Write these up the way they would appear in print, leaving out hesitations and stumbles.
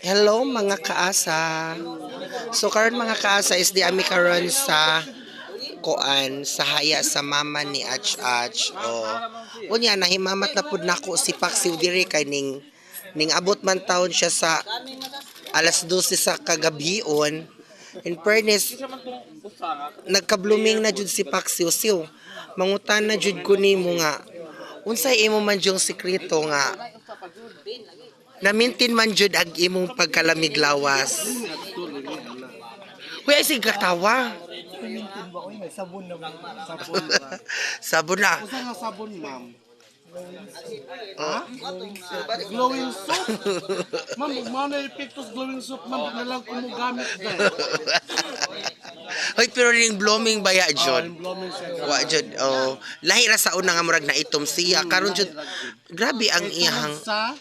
Hello mga kaasa. So karon mga kaasa is di ami karon sa kuan sa haya sa mama ni Ach Ach. Unya nahimamat na pud nako si Paksiw diri kay ning abot man taon siya sa alas 12 sa kagabion. In fairness, nagka-blooming na jud si Paksiw siw. Mangutan na jud ko nimo nga unsay imo man yung sikreto nga namintin man jud ag imong pagkalamig lawas. Uy, ay sige katawa. Kumintin ba? Uy, may sabon na ba? Sabon ba? Sabon na. Asa nga sabon, ma'am? Ha? Glowing soap? Ma'am, mga na-epektos glowing soap, ma'am. Di na lang kumugamit dahil. Hoy, pero ning blooming baya jud. Yung glowing soap. Wa jud. Oh, lahi ra sa una nga murag na itom siya. Karon jud grabe ang iyang Sa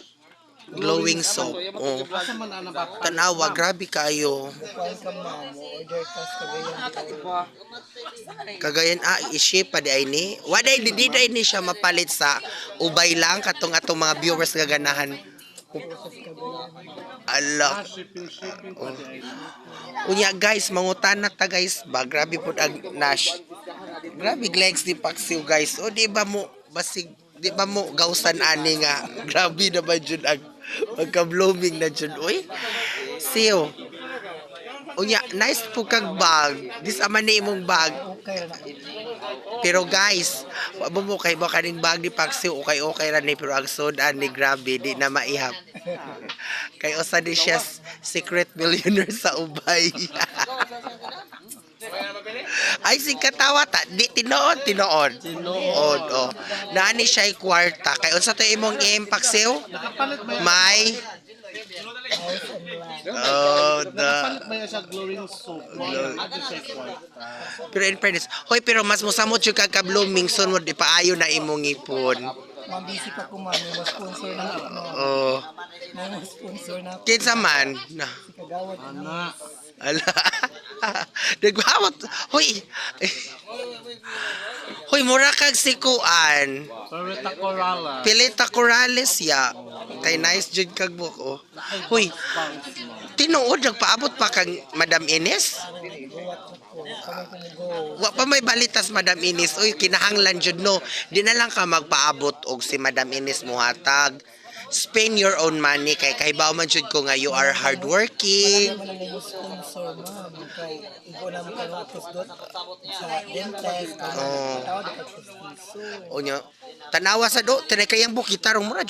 glowing soap. Oh. asa man ana ba? Tanawa, grabe kayo. Kuhaan ka, ma'am. Order ka sa Kagayan i-ship pa di ay ni. Waday di ni siya mapalit sa ubay lang katong atong mga viewers gaganahan. Allah. Shipping. Unya guys, mangutana ta guys ba grabe pud ang Nash. Grabe legs ni Paksiw guys. O di ba mo basig di ba mo gausan ani nga grabe na ba jud ang pagka-blooming na jud oy. Siyo. Unya nice po kag bag. This aman ni imong bag. Okay na. Pero guys, wa mo kay ba kaning bag ni Paksiw okay ra ni pero ang sodan ni grabe di na maihap. Kay usa di siya secret millionaire sa ubay. Ay si katawa ta di tinuod. Oh. Naani siya kwarta kay unsa to imong Paksiw? Nakapalit ba yan? May Nakapalit ba yan sa glowing soap? Ate siya kwarta. pero in fairness, hoy pero mas musamot yung kaka-blooming sunod ipaayo na imong ipon. Mabisi pa ko, ma'am. May sponsor na ako, ma'am. Oh, May sponsor na ako. kinsa man na. Kagawad na. Ala. Nagwawat. Hoy. Hoy, mura kag sikuan. Sorita Corala. Pilita Corrales ya. Kay nice jud kag buko. Hoy, tinuod nagpaabot pa kang Madam Ines? Wa pa may balitas Madam Ines. Uy, kinahanglan jud no. Di na lang ka magpaabot og si Madam Ines mo hatag. Spend your own money kay kahibaw man jud ko nga you are hardworking. Wala naman yung sponsor, ma'am. Kay ibo na mo ka atos dot sa dentist. Tawad ka sa Unya, tanawa sa do, tinay kayang bukitarong mura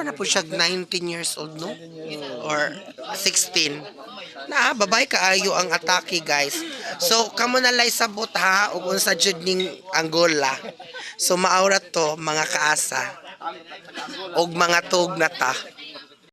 na po siya 19 years old no? Or 16. Na, babay kaayo ang atake guys. So, kamo na lay sabot ha, ug unsa jud ning Angola. So, maaurat to mga kaasa. Og mga tug na ta.